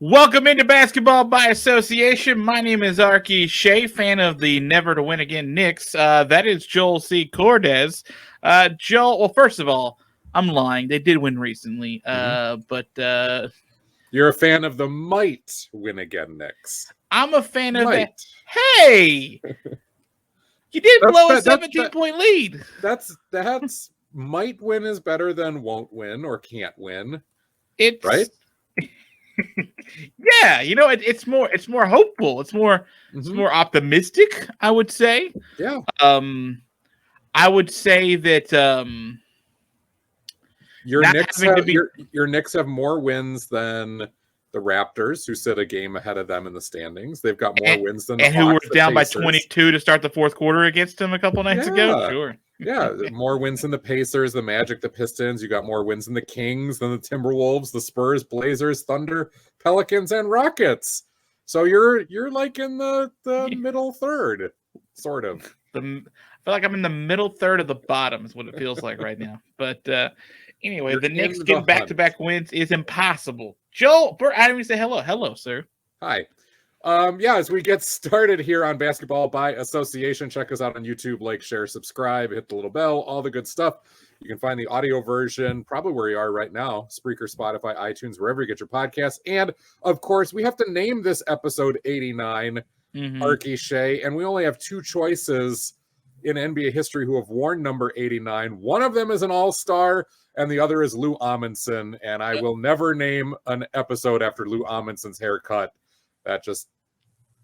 Welcome into Basketball by Association. My name is Arky. Shea, fan of the never to win again Knicks. That is Joel C. Cordes. Joel, well, first of all, I'm lying. They did win recently. But you're a fan of the might win again Knicks. I'm a fan of that. Hey, you did blow a 17-point lead. That's might win is better than won't win or can't win. It's right. Yeah, it's more hopeful. It's more optimistic, I would say. Yeah. I would say that your Knicks have more wins than the Raptors, who sit a game ahead of them in the standings. They've got more wins than the Hawks, who were down Pacers. by 22 to start the fourth quarter against them a couple nights ago. Sure. Yeah, more wins than the Pacers, the Magic, the Pistons. You got more wins than the Kings, than the Timberwolves, the Spurs, Blazers, Thunder, Pelicans, and Rockets. So you're like in the middle third, sort of. I feel like I'm in the middle third of the bottom is what it feels like right now. But anyway, the Knicks getting back-to-back wins is impossible. Joel, I didn't even say hello. Hello, sir. Hi. As we get started here on Basketball by Association, check us out on YouTube, like, share, subscribe, hit the little bell, all the good stuff. You can find the audio version probably where you are right now, Spreaker, Spotify, iTunes, wherever you get your podcasts. And, of course, we have to name this episode 89, Arky, Shea, and we only have two choices in NBA history who have worn number 89. One of them is an all-star, and the other is Lou Amundsen, and I will never name an episode after Lou Amundsen's haircut. That just,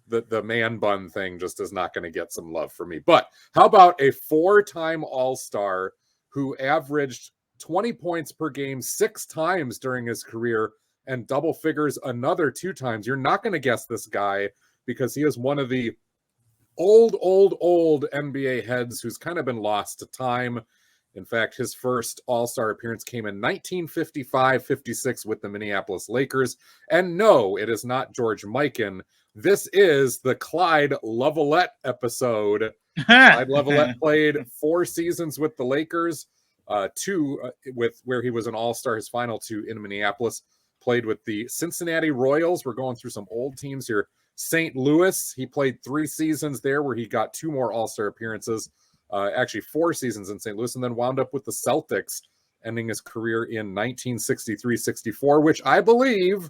the man bun thing just is not going to get some love from me. But how about a four-time all-star who averaged 20 points per game 6 times during his career and double figures another 2 times? You're not going to guess this guy because he is one of the old NBA heads who's kind of been lost to time. In fact, his first all-star appearance came in 1955-56 with the Minneapolis Lakers. And no, it is not George Mikan. This is the Clyde Lovellette episode. Clyde Lovellette played 4 seasons with the Lakers, 2 with where he was an all-star, his final 2 in Minneapolis. Played with the Cincinnati Royals. We're going through some old teams here. St. Louis, he played 3 seasons there where he got 2 more all-star appearances. Actually 4 seasons in St. Louis, and then wound up with the Celtics, ending his career in 1963-64, which I believe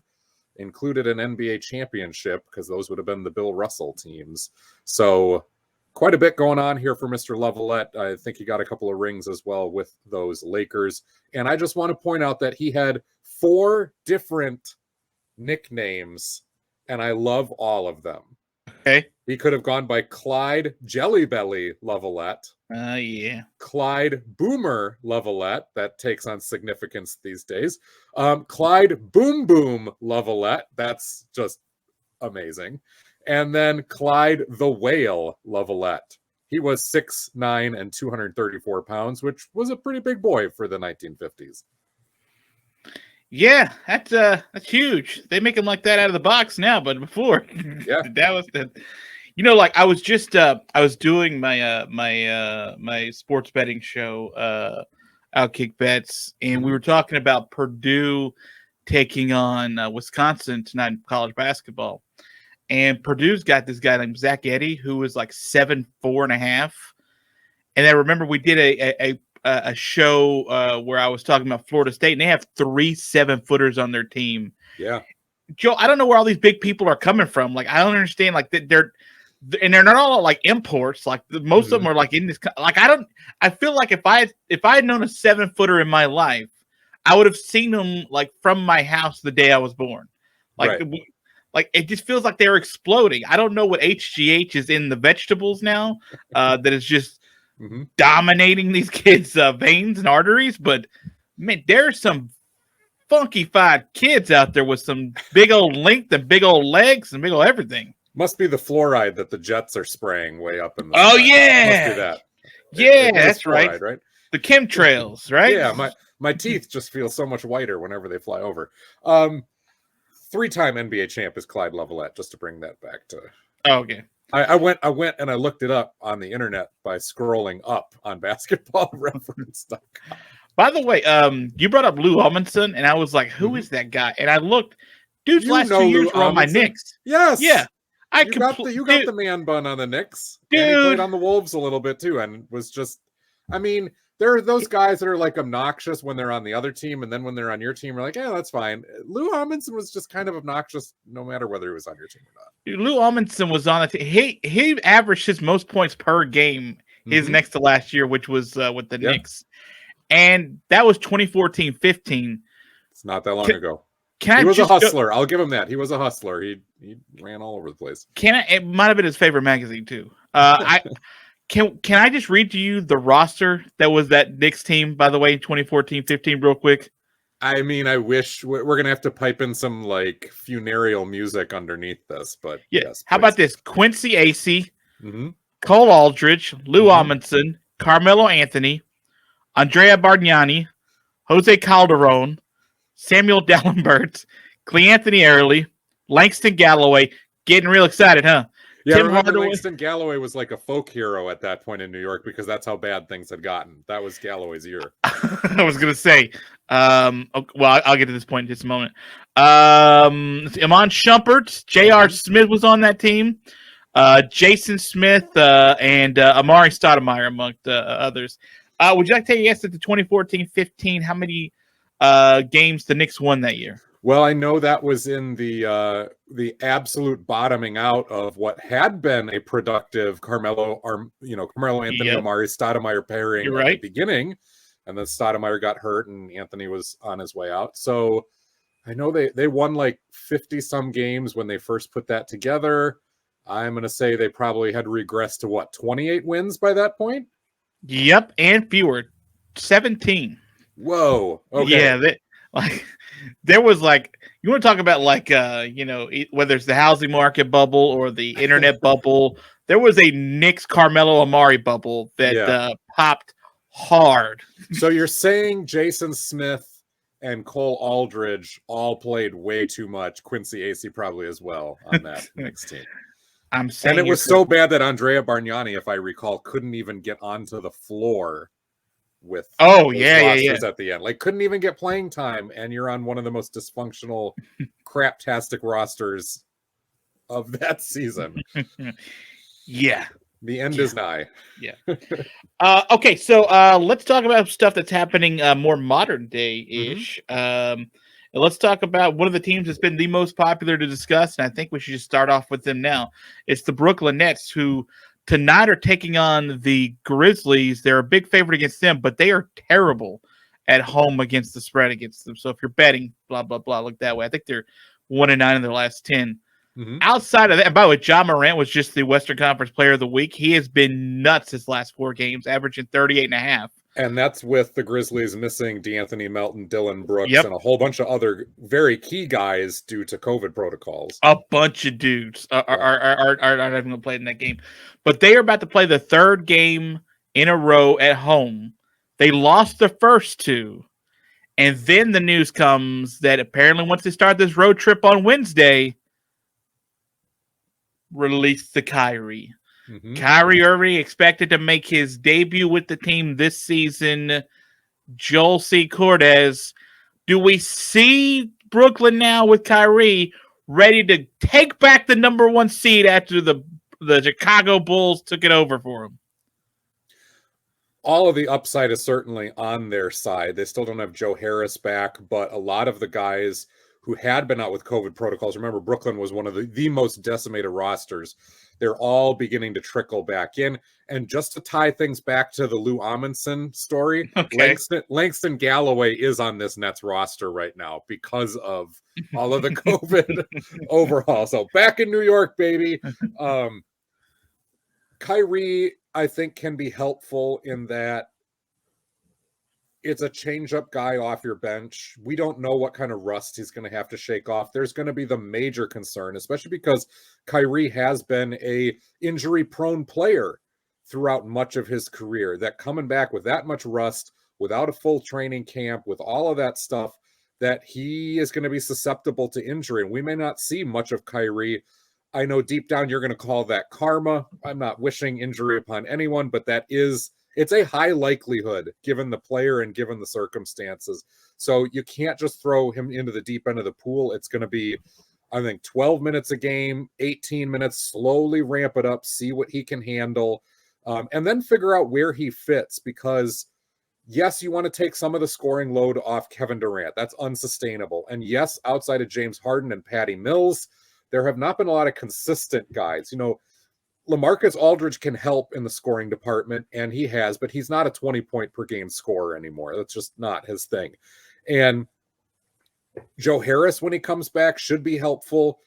included an NBA championship because those would have been the Bill Russell teams. So quite a bit going on here for Mr. Lovellette. I think he got a couple of rings as well with those Lakers. And I just want to point out that he had 4 different nicknames, and I love all of them. Okay. He could have gone by Clyde Jellybelly Lovellette. Yeah. Clyde Boomer Lovellette. That takes on significance these days. Clyde Boom Boom Lovellette. That's just amazing. And then Clyde the Whale Lovellette. He was 6'9" and 234 pounds, which was a pretty big boy for the 1950s. Yeah, that's huge. They make him like that out of the box now, but before, yeah, that was the. Like I was just I was doing my my sports betting show, Outkick Bets, and we were talking about Purdue taking on Wisconsin tonight in college basketball, and Purdue's got this guy named Zach Edey who was like 7'4.5", and I remember we did a show where I was talking about Florida State, and they have 3 7-footers on their team. Yeah, Joe, I don't know where all these big people are coming from. Like, I don't understand. Like, they're not all like imports. Like, most of them are like in this. Like, I feel like if I had known a 7-footer in my life, I would have seen them like from my house the day I was born. Like, like it just feels like they're exploding. I don't know what HGH is in the vegetables now. That is just dominating these kids' veins and arteries. But man, there's some funky-fied kids out there with some big old length and big old legs and big old everything. Must be the fluoride that the Jets are spraying way up in the sky. Yeah. Must be that. Yeah, that's fluoride, right. The chemtrails, right? Yeah, my teeth just feel so much whiter whenever they fly over. 3-time NBA champ is Clyde Lovellette, just to bring that back to. Oh, okay. I went and I looked it up on the internet by scrolling up on basketballreference.com. By the way, you brought up Lou Amundsen, and I was like, who is that guy? And I looked, Dude's last 2 years were on my Knicks. Yes. Yeah. You got the man bun on the Knicks. Dude. And he played on the Wolves a little bit too, and was just, I mean, there are those guys that are like obnoxious when they're on the other team, and then when they're on your team, you're like, yeah, that's fine. Lou Amundsen was just kind of obnoxious no matter whether he was on your team or not. Dude, Lou Amundsen was on the team. He averaged his most points per game his next to last year, which was with the Knicks. And that was 2014-15. It's not that long ago. He was a hustler. I'll give him that. He was a hustler. He ran all over the place. It might have been his favorite magazine too. Can I just read to you the roster that was that Knicks team, by the way, 2014-15, real quick? I mean, I wish we're gonna have to pipe in some like funereal music underneath this, but yes. How about this? Quincy Acey, mm-hmm. Cole Aldridge, Lou Amundsen, Carmelo Anthony, Andrea Bargnani, Jose Calderon, Samuel Dalembert, Cleanthony Early, Langston Galloway. Getting real excited, huh? Yeah, Tim Hardaway. Langston Galloway was like a folk hero at that point in New York because that's how bad things had gotten. That was Galloway's year. I was going to say, well, I'll get to this point in just a moment. Iman Shumpert, J.R. Smith was on that team. Jason Smith and Amari Stoudemire, among others. Would you like to take a guess at the 2014-15? How many games the Knicks won that year? Well, I know that was in the absolute bottoming out of what had been a productive Carmelo Anthony, Amari Stoudemire pairing at the beginning, and then Stoudemire got hurt and Anthony was on his way out. So I know they won like 50 some games when they first put that together. I'm going to say they probably had regressed to 28 wins by that point. Yep, and fewer, 17. Whoa. Okay. Yeah, there was like, you want to talk about like whether it's the housing market bubble or the internet bubble, there was a Knicks Carmelo Amari bubble that popped hard. So you're saying Jason Smith and Cole Aldridge all played way too much, Quincy Acey probably as well on that Knicks team. I'm saying, and it was so bad that Andrea Bargnani, if I recall, couldn't even get onto the floor with rosters at the end. Like, couldn't even get playing time, and you're on one of the most dysfunctional, craptastic rosters of that season. Yeah. The end is nigh. Yeah. Okay, so let's talk about stuff that's happening more modern day-ish. Let's talk about one of the teams that's been the most popular to discuss, and I think we should just start off with them now. It's the Brooklyn Nets, who tonight are taking on the Grizzlies. They're a big favorite against them, but they are terrible at home against the spread against them. So if you're betting, blah, blah, blah, look that way. I think they're 1-9 in their last 10. Outside of that, and by the way, John Morant was just the Western Conference Player of the Week. He has been nuts his last 4 games, averaging 38.5. And that's with the Grizzlies missing DeAnthony Melton, Dillon Brooks, and a whole bunch of other very key guys due to COVID protocols. A bunch of dudes are not even going to play in that game. But they are about to play the 3rd game in a row at home. They lost the first 2. And then the news comes that apparently once they start this road trip on Wednesday, release the Kyrie. Kyrie Irving expected to make his debut with the team this season. Joel C. Cortez, do we see Brooklyn now with Kyrie ready to take back the number 1 seed after the Chicago Bulls took it over for him? All of the upside is certainly on their side. They still don't have Joe Harris back, but a lot of the guys who had been out with COVID protocols, remember Brooklyn was one of the most decimated rosters. They're all beginning to trickle back in. And just to tie things back to the Lou Amundsen story, Langston Galloway is on this Nets roster right now because of all of the COVID overhaul. So back in New York, baby. Kyrie, I think, can be helpful in that it's a change-up guy off your bench. We don't know what kind of rust he's going to have to shake off. There's going to be the major concern, especially because Kyrie has been a injury-prone player throughout much of his career. That coming back with that much rust, without a full training camp, with all of that stuff, that he is going to be susceptible to injury. And we may not see much of Kyrie. I know deep down you're going to call that karma. I'm not wishing injury upon anyone, but that is it's a high likelihood given the player and given the circumstances. So you can't just throw him into the deep end of the pool. It's going to be, I think, 12 minutes a game, 18 minutes, slowly ramp it up, see what he can handle, and then figure out where he fits. Because yes, you want to take some of the scoring load off Kevin Durant. That's unsustainable. And yes, outside of James Harden and Patty Mills, there have not been a lot of consistent guys. LaMarcus Aldridge can help in the scoring department, and he has, but he's not a 20-point per game scorer anymore. That's just not his thing. And Joe Harris, when he comes back, should be helpful.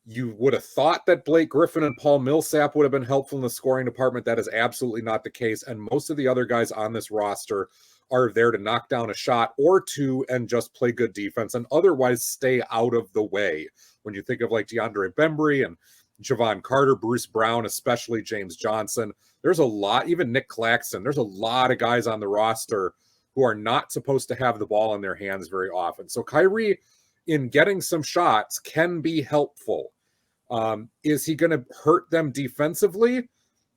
You would have thought that Blake Griffin and Paul Millsap would have been helpful in the scoring department. That is absolutely not the case. And most of the other guys on this roster are there to knock down a shot or two and just play good defense and otherwise stay out of the way. When you think of like DeAndre Bembry and Javon Carter, Bruce Brown, especially James Johnson, there's a lot, even Nick Claxton, there's a lot of guys on the roster who are not supposed to have the ball in their hands very often. So Kyrie, in getting some shots, can be helpful. Is he going to hurt them defensively?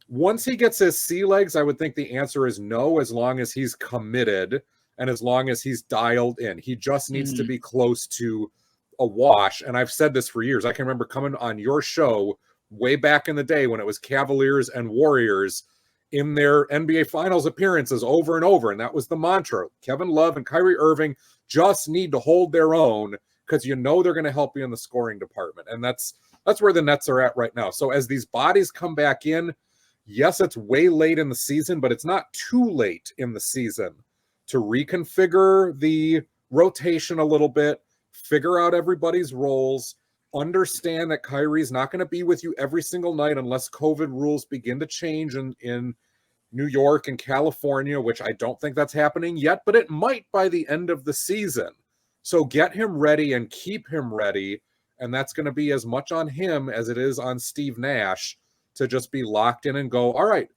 Once he gets his sea legs, I would think the answer is no, as long as he's committed and as long as he's dialed in. He just needs to be close to a wash. And I've said this for years. I can remember coming on your show way back in the day when it was Cavaliers and Warriors in their NBA Finals appearances over and over. And that was the mantra. Kevin Love and Kyrie Irving just need to hold their own because they're going to help you in the scoring department. And that's where the Nets are at right now. So as these bodies come back in, yes, it's way late in the season, but it's not too late in the season to reconfigure the rotation a little bit, figure out everybody's roles, understand that Kyrie's not going to be with you every single night unless COVID rules begin to change in New York and California, which I don't think that's happening yet, but it might by the end of the season. So get him ready and keep him ready, and that's going to be as much on him as it is on Steve Nash to just be locked in and go, all right,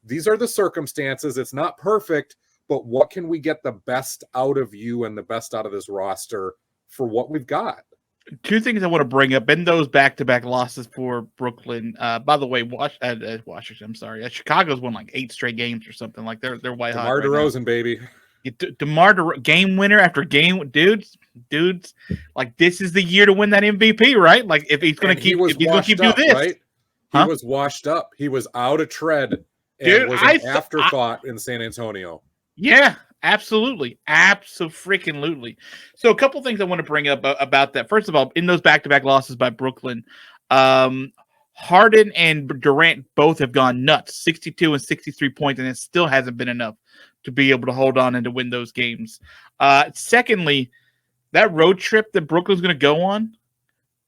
these are the circumstances. It's not perfect, but what can we get the best out of you and the best out of this roster for what we've got? Two things I want to bring up in those back-to-back losses for Brooklyn. By the way, Washington, I'm sorry. Chicago's won like 8 straight games or something. Like they're white hot. DeMar DeRozan, baby. DeMar game winner after game, dudes. Like this is the year to win that MVP, right? Like if he's going to keep doing this, right? He was washed up. He was out of tread. And was an afterthought in San Antonio. Yeah, absolutely. Abso-freaking-lutely. So a couple things I want to bring up about that. First of all, in those back-to-back losses by Brooklyn, Harden and Durant both have gone nuts, 62 and 63 points, and it still hasn't been enough to be able to hold on and to win those games. Secondly, that road trip that Brooklyn's going to go on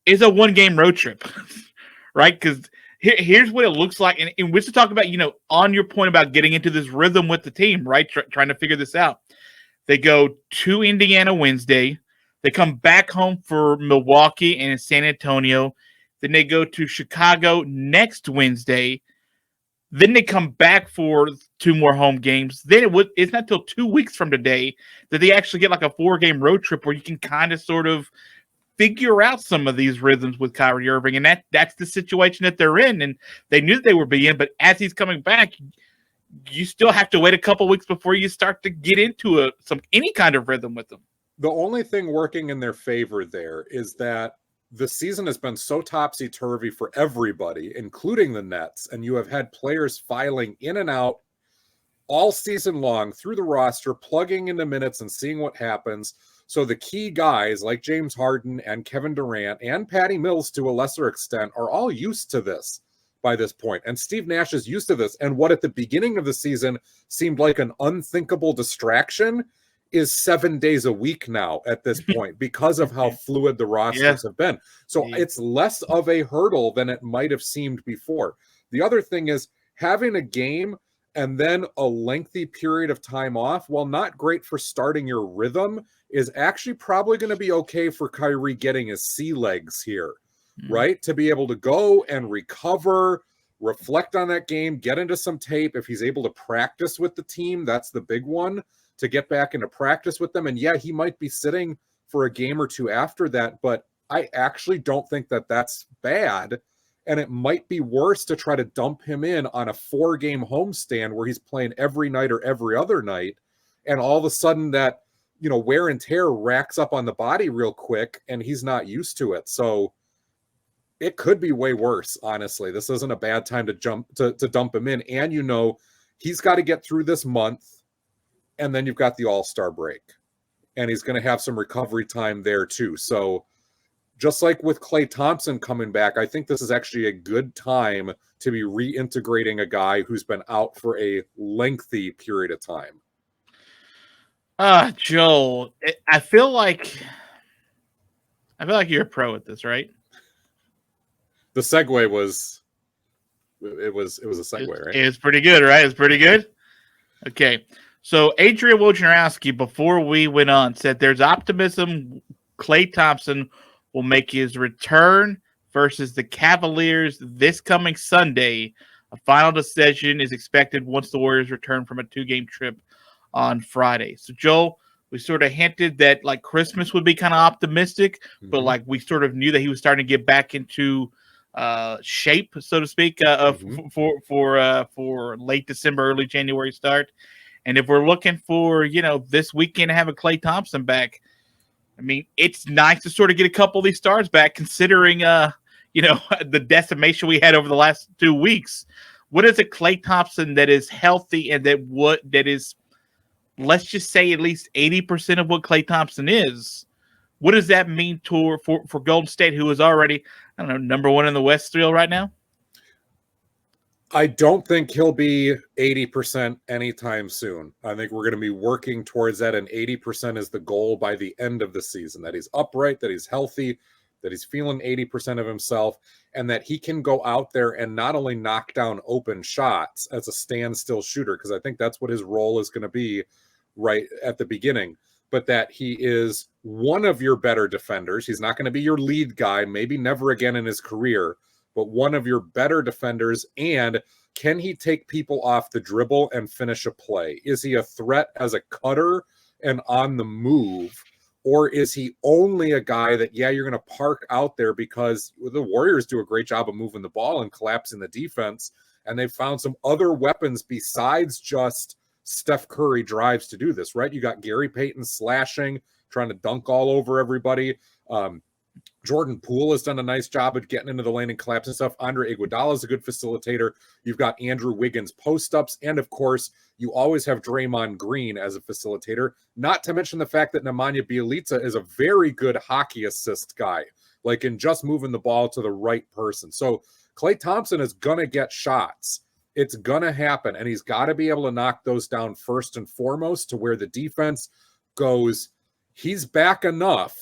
is a one-game road trip, right? Because here's what it looks like. And we're to talk about, on your point about getting into this rhythm with the team, right? Trying to figure this out. They go to Indiana Wednesday. They come back home for Milwaukee and San Antonio. Then they go to Chicago next Wednesday. Then they come back for 2 more home games. Then it's not till 2 weeks from today that they actually get like a 4-game road trip where you can kind of sort of figure out some of these rhythms with Kyrie Irving. And that's the situation that they're in. And they knew they would be in, but as he's coming back, you still have to wait a couple weeks before you start to get into any kind of rhythm with them. The only thing working in their favor there is that the season has been so topsy-turvy for everybody, including the Nets, and you have had players filing in and out all season long through the roster, plugging into minutes and seeing what happens. So the key guys like James Harden and Kevin Durant and Patty Mills to a lesser extent are all used to this by this point. And Steve Nash is used to this. And what at the beginning of the season seemed like an unthinkable distraction is 7 days a week now at this point because of how fluid the rosters have been. So it's less of a hurdle than it might have seemed before. The other thing is having a game and then a lengthy period of time off, while not great for starting your rhythm, is actually probably going to be okay for Kyrie getting his sea legs here, right? To be able to go and recover, reflect on that game, get into some tape. If he's able to practice with the team, that's the big one, to get back into practice with them. And yeah, he might be sitting for a game or two after that, but I actually don't think that that's bad. And it might be worse to try to dump him in on a 4-game homestand where he's playing every night or every other night. And all of a sudden that, wear and tear racks up on the body real quick and he's not used to it. So it could be way worse, honestly. This isn't a bad time to dump him in. And he's got to get through this month, and then you've got the All-Star break. And he's going to have some recovery time there too. So just like with Klay Thompson coming back, I think this is actually a good time to be reintegrating a guy who's been out for a lengthy period of time. Joel, I feel like you're a pro at this, right? The segue was a segue, right? It's pretty good, right? It's pretty good. Okay. So Adrian Wojnarowski, before we went on, said there's optimism Klay Thompson will make his return versus the Cavaliers this coming Sunday. A final decision is expected once the Warriors return from a 2-game trip on Friday. So, Joel, we sort of hinted that like Christmas would be kind of optimistic, but like we sort of knew that he was starting to get back into shape, so to speak, for late December, early January start. And if we're looking for, this weekend to have a Klay Thompson back, I mean, it's nice to sort of get a couple of these stars back, considering, the decimation we had over the last 2 weeks. What is a Klay Thompson that is healthy and that is, let's just say, at least 80% of what Klay Thompson is? What does that mean for Golden State, who is already, I don't know, number 1 in the West still right now? I don't think he'll be 80% anytime soon. I think we're going to be working towards that, and 80% is the goal by the end of the season, that he's upright, that he's healthy, that he's feeling 80% of himself, and that he can go out there and not only knock down open shots as a standstill shooter, because I think that's what his role is going to be right at the beginning, but that he is one of your better defenders. He's not going to be your lead guy, maybe never again in his career, but one of your better defenders. And can he take people off the dribble and finish a play? Is he a threat as a cutter and on the move? Or is he only a guy that, you're going to park out there because the Warriors do a great job of moving the ball and collapsing the defense, and they've found some other weapons besides just Steph Curry drives to do this, right? You got Gary Payton slashing, trying to dunk all over everybody. Jordan Poole has done a nice job of getting into the lane and collapsing stuff. Andre Iguodala is a good facilitator. You've got Andrew Wiggins post-ups. And, of course, you always have Draymond Green as a facilitator, not to mention the fact that Nemanja Bjelica is a very good hockey assist guy, like in just moving the ball to the right person. So Klay Thompson is going to get shots. It's going to happen, and he's got to be able to knock those down first and foremost to where the defense goes, he's back enough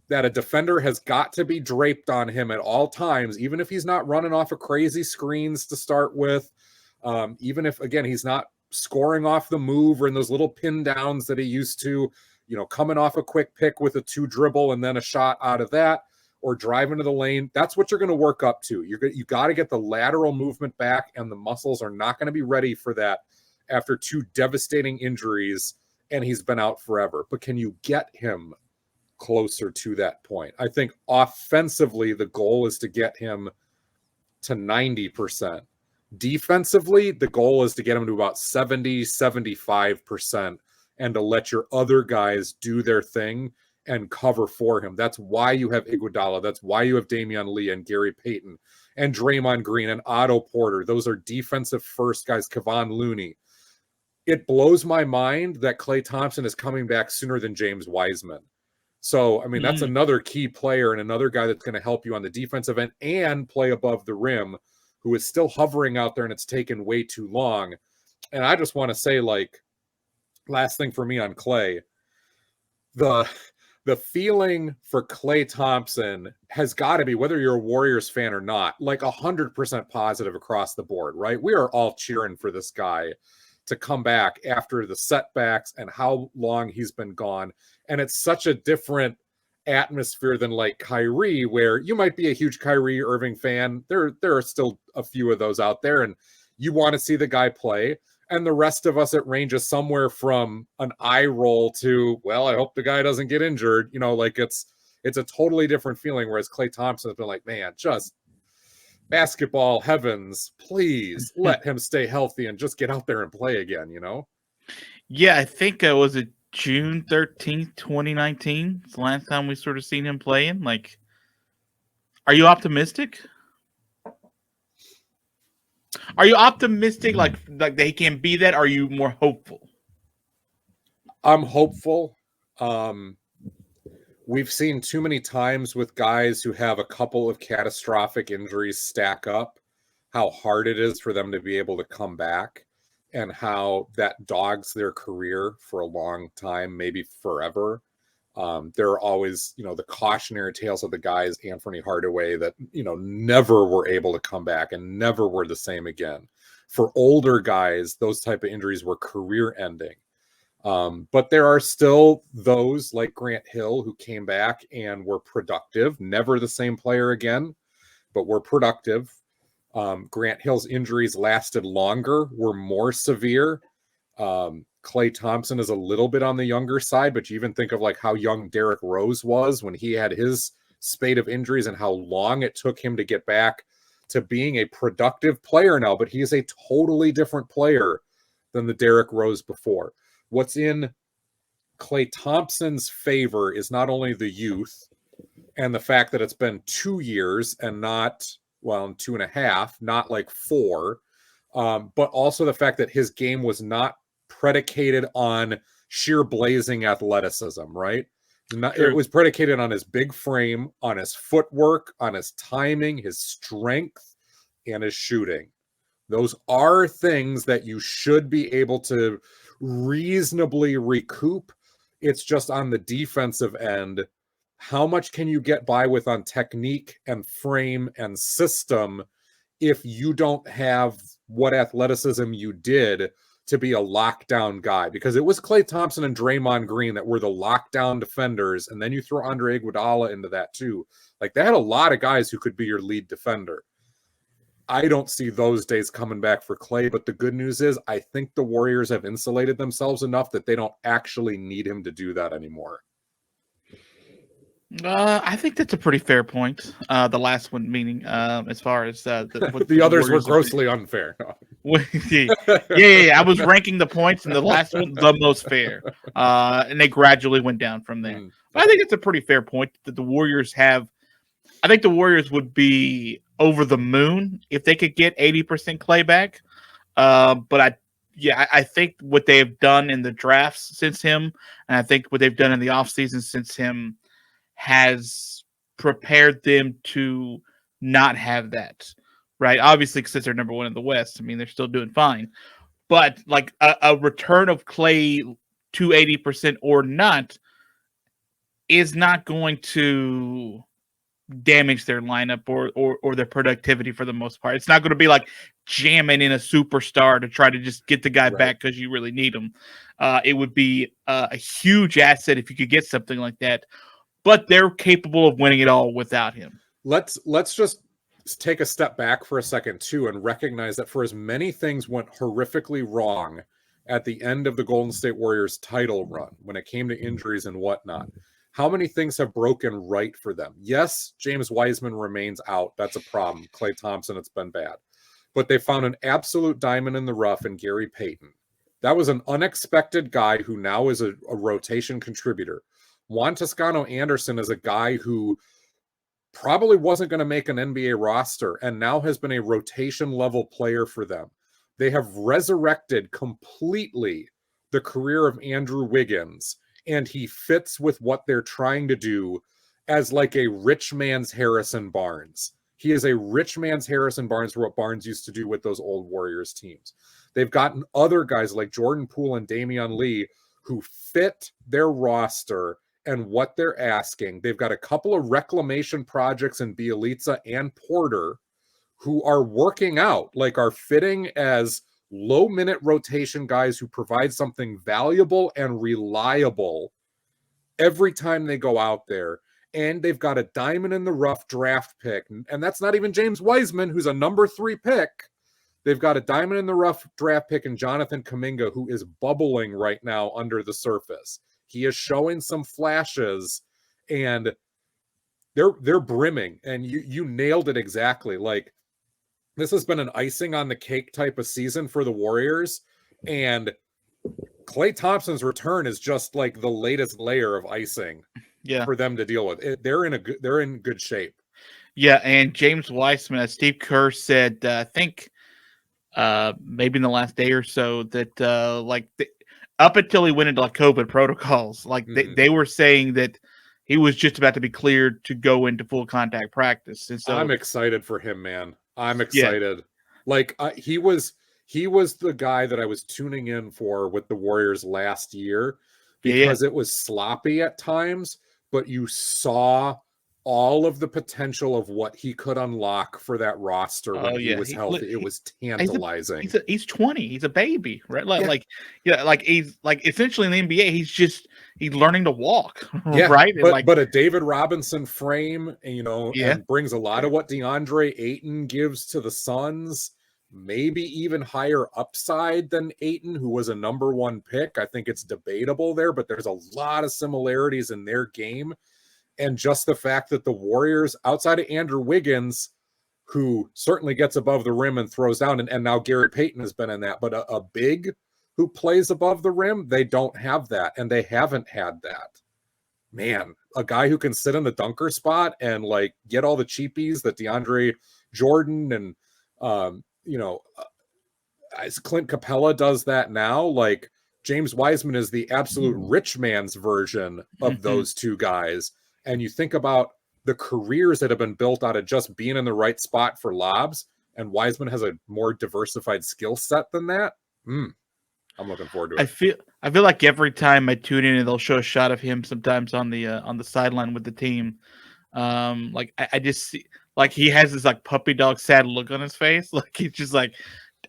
that a defender has got to be draped on him at all times, even if he's not running off of crazy screens to start with, even if, again, he's not scoring off the move or in those little pin downs that he used to, coming off a quick pick with a 2 dribble and then a shot out of that, or driving to the lane. That's what you're going to work up to. You got to get the lateral movement back, and the muscles are not going to be ready for that after 2 devastating injuries, and he's been out forever. But can you get him closer to that point? I think offensively, the goal is to get him to 90%. Defensively, the goal is to get him to about 70, 75%, and to let your other guys do their thing and cover for him. That's why you have Iguodala. That's why you have Damian Lee and Gary Payton and Draymond Green and Otto Porter. Those are defensive first guys, Kevon Looney. It blows my mind that Klay Thompson is coming back sooner than James Wiseman. So, I mean, that's another key player and another guy that's going to help you on the defensive end and play above the rim, who is still hovering out there, and it's taken way too long. And I just want to say, last thing for me on Klay, the feeling for Klay Thompson has got to be, whether you're a Warriors fan or not, 100% positive across the board, right? We are all cheering for this guy to come back after the setbacks and how long he's been gone. And it's such a different atmosphere than Kyrie, where you might be a huge Kyrie Irving fan. There are still a few of those out there, and you want to see the guy play. And the rest of us, it ranges somewhere from an eye roll to, well, I hope the guy doesn't get injured. It's a totally different feeling. Whereas Klay Thompson has been man, just basketball heavens, please let him stay healthy and just get out there and play again, you know? Yeah, I think was it June 13th, 2019? It's the last time we sort of seen him playing. Like, are you optimistic? Are you optimistic like they can be that? Or are you more hopeful? I'm hopeful. We've seen too many times with guys who have a couple of catastrophic injuries stack up, how hard it is for them to be able to come back and how that dogs their career for a long time, maybe forever. There are always, the cautionary tales of the guys, Anthony Hardaway, that, never were able to come back and never were the same again. For older guys, those type of injuries were career ending. But there are still those like Grant Hill who came back and were productive, never the same player again, but were productive. Grant Hill's injuries lasted longer, were more severe. Klay Thompson is a little bit on the younger side, but you even think of like how young Derrick Rose was when he had his spate of injuries and how long it took him to get back to being a productive player now. But he is a totally different player than the Derrick Rose before. What's in Klay Thompson's favor is not only the youth and the fact that it's been 2 years and not, 2.5, not like 4, but also the fact that his game was not predicated on sheer blazing athleticism, right? It was predicated on his big frame, on his footwork, on his timing, his strength, and his shooting. Those are things that you should be able to reasonably recoup. It's just on the defensive end, how much can you get by with on technique and frame and system if you don't have what athleticism you did to be a lockdown guy? Because it was Klay Thompson and Draymond Green that were the lockdown defenders, and then you throw Andre Iguodala into that too. Like, they had a lot of guys who could be your lead defender. I don't see those days coming back for Klay, but the good news is I think the Warriors have insulated themselves enough that they don't actually need him to do that anymore. I think that's a pretty fair point. The last one, meaning as far as the others were grossly unfair. yeah. I was ranking the points, and the last one the most fair, and they gradually went down from there. But I think it's a pretty fair point that the Warriors have. I think the Warriors would be over the moon if they could get 80% Klay back. But I think what they've done in the drafts since him, and I think what they've done in the offseason since him, has prepared them to not have that, right? Obviously, since they're number one in the West, I mean, they're still doing fine. But like a return of Klay to 80% or not is not going to damage their lineup or their productivity for the most part. It's not going to be like jamming in a superstar to try to just get the guy back because you really need him. It would be a huge asset if you could get something like that. But they're capable of winning it all without him. Let's just take a step back for a second too and recognize that for as many things went horrifically wrong at the end of the Golden State Warriors title run when it came to injuries and whatnot, how many things have broken right for them? Yes, James Wiseman remains out. That's a problem. Klay Thompson, it's been bad. But they found an absolute diamond in the rough in Gary Payton. That was an unexpected guy who now is a rotation contributor. Juan Toscano-Anderson is a guy who probably wasn't going to make an NBA roster and now has been a rotation level player for them. They have resurrected completely the career of Andrew Wiggins, and he fits with what they're trying to do as like a rich man's Harrison Barnes. He is a rich man's Harrison Barnes for what Barnes used to do with those old Warriors teams. They've gotten other guys like Jordan Poole and Damian Lee who fit their roster and what they're asking. They've got a couple of reclamation projects in Bielitsa and Porter who are working out, like are fitting as low-minute rotation guys who provide something valuable and reliable every time they go out there. And they've got a diamond-in-the-rough draft pick. And that's not even James Wiseman, who's a number 3 pick. They've got a diamond-in-the-rough draft pick in Jonathan Kuminga, who is bubbling right now under the surface. He is showing some flashes, and they're brimming. And you nailed it exactly. Like, this has been an icing on the cake type of season for the Warriors, and Klay Thompson's return is just like the latest layer of icing for them to deal with. They're in good shape. Yeah, and James Wiseman, as Steve Kerr said, I think maybe in the last day or so, that up until he went into like COVID protocols, like they were saying that he was just about to be cleared to go into full contact practice. And so I'm excited for him, man. I'm excited. Yeah. Like he was the guy that I was tuning in for with the Warriors last year because it was sloppy at times, but you saw all of the potential of what he could unlock for that roster when he was healthy. It was tantalizing. He's 20. He's a baby, right? Like he's like essentially in the NBA, he's learning to walk, right? But a David Robinson frame, and brings a lot of what DeAndre Ayton gives to the Suns. Maybe even higher upside than Ayton, who was a number 1 pick. I think it's debatable there, but there's a lot of similarities in their game. And just the fact that the Warriors, outside of Andrew Wiggins, who certainly gets above the rim and throws down, and now Gary Payton has been in that, but a big who plays above the rim, they don't have that, and they haven't had that. Man, a guy who can sit in the dunker spot and like get all the cheapies that DeAndre Jordan and as Clint Capella does that now, like James Wiseman is the absolute rich man's version of those two guys. And you think about the careers that have been built out of just being in the right spot for lobs, and Wiseman has a more diversified skill set than that. I'm looking forward to it. I feel like every time I tune in and they'll show a shot of him sometimes on the sideline with the team. I just see like he has this like puppy dog sad look on his face. Like he's just like,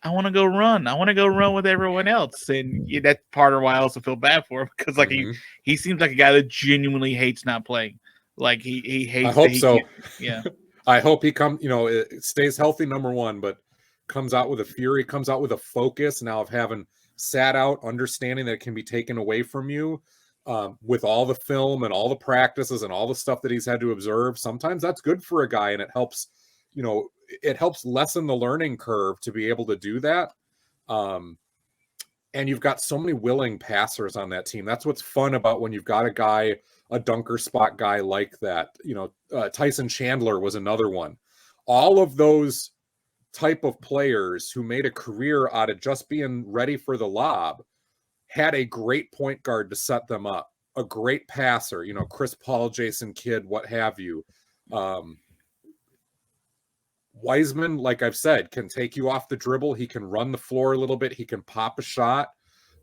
I want to go run. I want to go run with everyone else. And that's part of why I also feel bad for him because like he seems like a guy that genuinely hates not playing. Like he hates. I hope so. Yeah. I hope he stays healthy, number 1, but comes out with a fury, comes out with a focus now of having sat out, understanding that it can be taken away from you with all the film and all the practices and all the stuff that he's had to observe. Sometimes that's good for a guy, and it helps, it helps lessen the learning curve to be able to do that. And you've got so many willing passers on that team. That's what's fun about when you've got a dunker spot guy like that. Tyson Chandler was another one. All of those type of players who made a career out of just being ready for the lob had a great point guard to set them up, a great passer, Chris Paul, Jason Kidd, what have you. Wiseman, like I've said, can take you off the dribble. He can run the floor a little bit. He can pop a shot,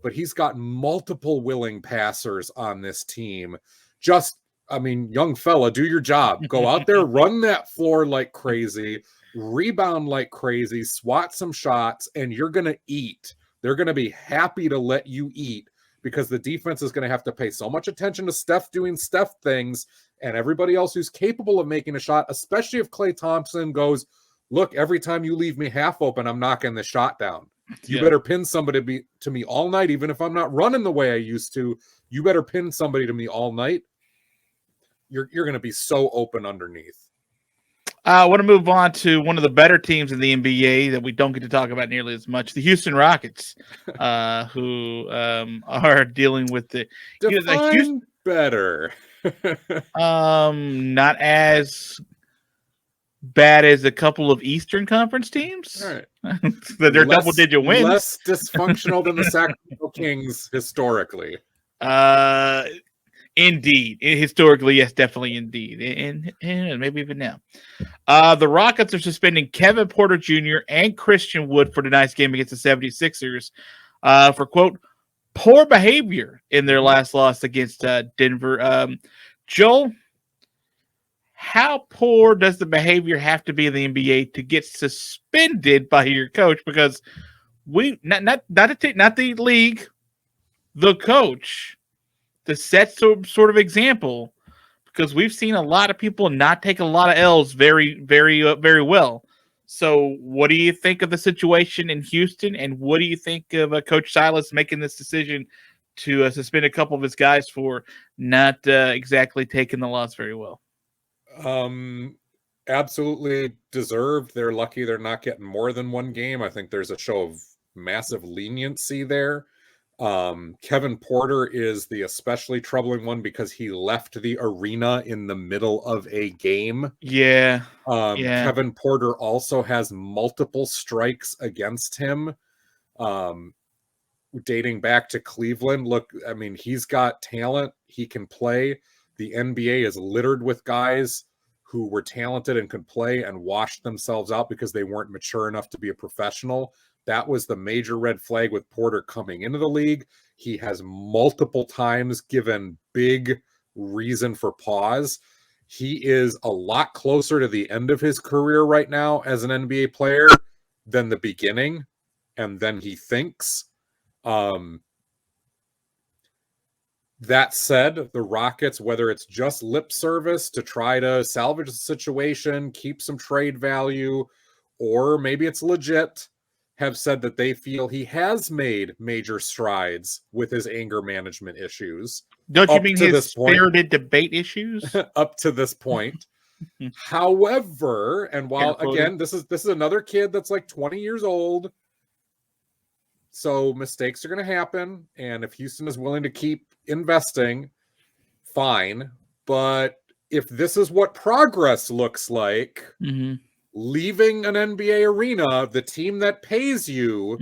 but he's got multiple willing passers on this team. Young fella, do your job. Go out there, run that floor like crazy, rebound like crazy, swat some shots, and you're going to eat. They're going to be happy to let you eat because the defense is going to have to pay so much attention to Steph doing Steph things and everybody else who's capable of making a shot, especially if Klay Thompson goes, look, every time you leave me half open, I'm knocking the shot down. You better pin somebody to me all night, even if I'm not running the way I used to. You better pin somebody to me all night. You're going to be so open underneath. I want to move on to one of the better teams in the NBA that we don't get to talk about nearly as much, the Houston Rockets, who are dealing with the Houston better. Not as bad as a couple of Eastern Conference teams. All right. They're double-digit wins. Less dysfunctional than the Sacramento Kings historically. Indeed. Historically, yes, definitely indeed. And maybe even now. The Rockets are suspending Kevin Porter Jr. and Christian Wood for tonight's game against the 76ers for, quote, poor behavior in their last loss against Denver. Joel, how poor does the behavior have to be in the NBA to get suspended by your coach? Because not the league, the coach, to set some sort of example, because we've seen a lot of people not take a lot of L's very, very, very well. So what do you think of the situation in Houston, and what do you think of Coach Silas making this decision to suspend a couple of his guys for not exactly taking the loss very well? absolutely deserved. They're lucky they're not getting more than one game. I think there's a show of massive leniency there. Kevin Porter is the especially troubling one because he left the arena in the middle of a game. Yeah. Kevin Porter also has multiple strikes against him, dating back to Cleveland. Look, I mean, he's got talent. He can play. The NBA is littered with guys who were talented and could play and washed themselves out because they weren't mature enough to be a professional. That was the major red flag with Porter coming into the league. He has multiple times given big reason for pause. He is a lot closer to the end of his career right now as an NBA player than the beginning, and then he thinks. That said, the Rockets, whether it's just lip service to try to salvage the situation, keep some trade value, or maybe it's legit, have said that they feel he has made major strides with his anger management issues. Don't you mean his spirited debate issues? Up to this point. However, and while again, this is another kid that's like 20 years old, so mistakes are going to happen. And if Houston is willing to keep investing, fine. But if this is what progress looks like, leaving an NBA arena, the team that pays you,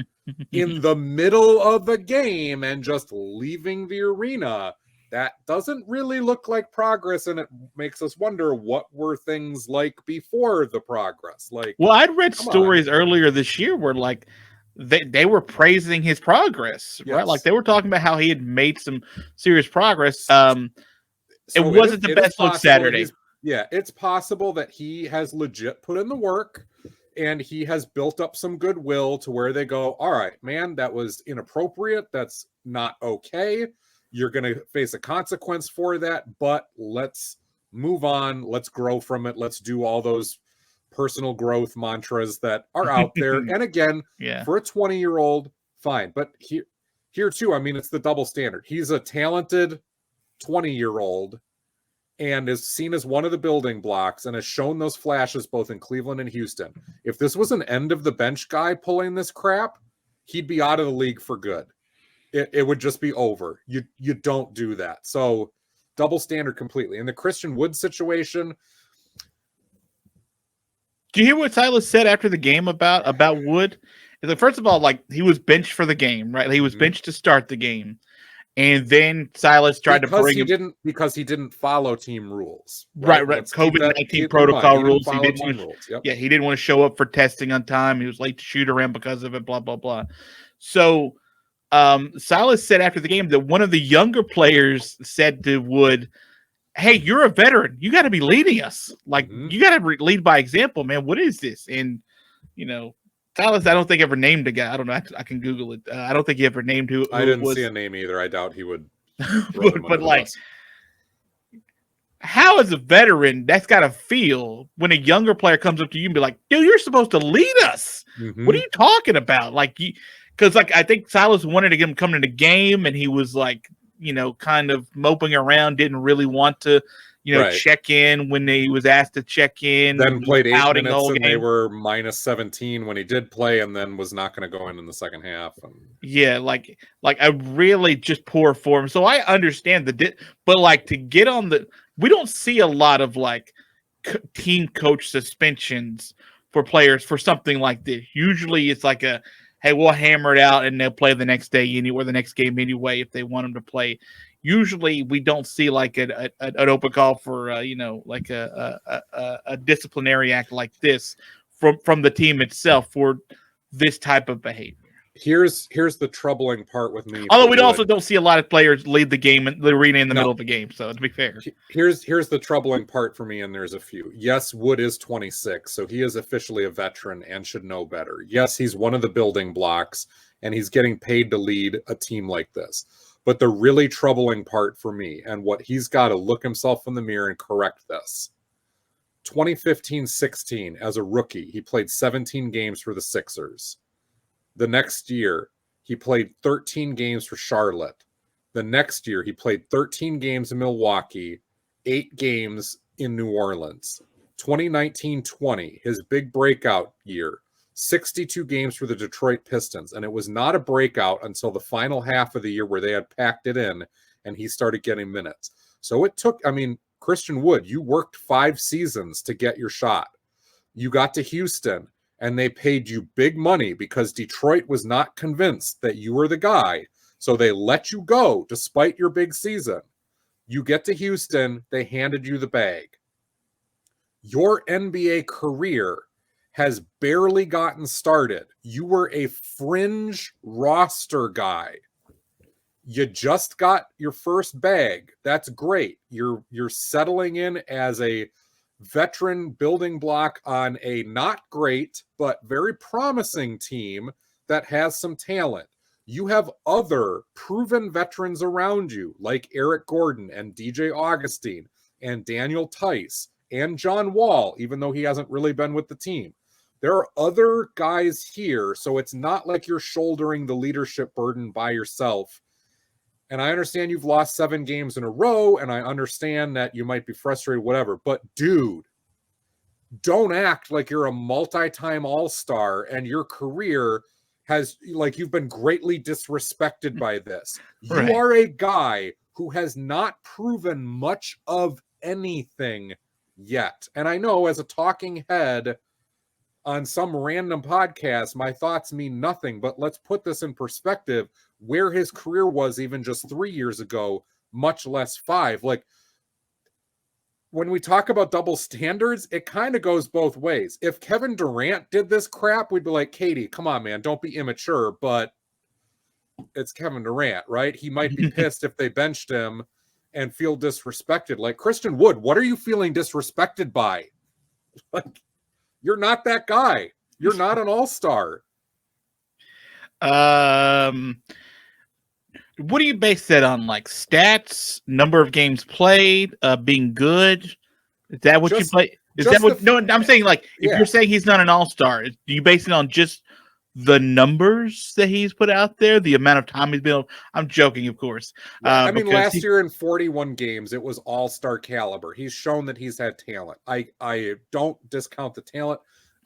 in the middle of a game and just leaving the arena, that doesn't really look like progress, and it makes us wonder what were things like before the progress. Like, well, I'd read stories earlier this year where like they were praising his progress, right? Like they were talking about how he had made some serious progress. So it wasn't the best look Saturday. It's possible that he has legit put in the work and he has built up some goodwill to where they go, all right, man, that was inappropriate. That's not okay. You're going to face a consequence for that, but let's move on. Let's grow from it. Let's do all those personal growth mantras that are out there. And again, for a 20-year-old, fine. But here too, I mean, it's the double standard. He's a talented 20-year-old and is seen as one of the building blocks and has shown those flashes both in Cleveland and Houston. If this was an end of the bench guy pulling this crap, he'd be out of the league for good. It would just be over. You don't do that. So double standard completely. In the Christian Wood situation, do you hear what Silas said after the game about Wood? First of all, like he was benched for the game, right? He was benched to start the game. And then Silas tried to bring him because he didn't follow team rules. Right. COVID-19 protocol rules. He didn't want to show up for testing on time. He was late to shoot around because of it, blah, blah, blah. So Silas said after the game that one of the younger players said to Wood, hey, you're a veteran. You got to be leading us. Like, you got to lead by example, man. What is this? And, Silas, I don't think ever named a guy. I don't know. I can Google it. I don't think he ever named who I didn't see a name either. I doubt he would. but like, how as a veteran, that's got to feel when a younger player comes up to you and be like, dude, you're supposed to lead us. What are you talking about? Like, because like I think Silas wanted to get him coming in the game, and he was like, kind of moping around, didn't really want to, check in when he was asked to check in. Then played 8 minutes, and they were minus 17 when he did play, and then was not going to go in the second half. Yeah, like a really just poor form. So I understand but like to get on we don't see a lot of like team coach suspensions for players for something like this. Usually it's like hey, we'll hammer it out and they'll play the next day or the next game anyway if they want them to play. Usually we don't see like an open call for like a disciplinary act like this from the team itself for this type of behavior. Here's the troubling part with me. Although we also don't see a lot of players lead the game in the arena in the middle of the game. So to be fair, here's the troubling part for me, and there's a few. Yes, Wood is 26, so he is officially a veteran and should know better. Yes, he's one of the building blocks, and he's getting paid to lead a team like this. But the really troubling part for me, and what he's got to look himself in the mirror and correct this. 2015-16, as a rookie, he played 17 games for the Sixers. The next year, he played 13 games for Charlotte. The next year, he played 13 games in Milwaukee, 8 games in New Orleans. 2019-20, his big breakout year, 62 games for the Detroit Pistons. And it was not a breakout until the final half of the year where they had packed it in and he started getting minutes. So it took, Christian Wood, you worked 5 seasons to get your shot. You got to Houston and they paid you big money because Detroit was not convinced that you were the guy. So they let you go despite your big season. You get to Houston, they handed you the bag. Your NBA career has barely gotten started. You were a fringe roster guy. You just got your first bag. That's great. You're settling in as a veteran building block on a not great but very promising team that has some talent. You have other proven veterans around you like Eric Gordon and DJ Augustine and Daniel Tice and John Wall, even though he hasn't really been with the team. There are other guys here, so it's not like you're shouldering the leadership burden by yourself. And I understand you've lost 7 games in a row, and I understand that you might be frustrated, whatever. But, dude, don't act like you're a multi-time all-star and your career has, like, you've been greatly disrespected by this. Right. You are a guy who has not proven much of anything yet. And I know as a talking head on some random podcast, my thoughts mean nothing, but let's put this in perspective where his career was even just 3 years ago, much less 5. Like, when we talk about double standards, it kind of goes both ways. If Kevin Durant did this crap, we'd be like, Katie, come on, man, don't be immature, but it's Kevin Durant, right? He might be pissed if they benched him and feel disrespected. Like, Christian Wood, what are you feeling disrespected by? Like, you're not that guy. You're not an all-star. What do you base that on? Like stats, number of games played, being good? Is that what you play? Is that what? No, I'm saying like if you're saying he's not an all-star, do you base it on just the numbers that he's put out there, the amount of time he's been? I'm joking, of course. Yeah, last year in 41 games, it was all-star caliber. He's shown that he's had talent. I don't discount the talent.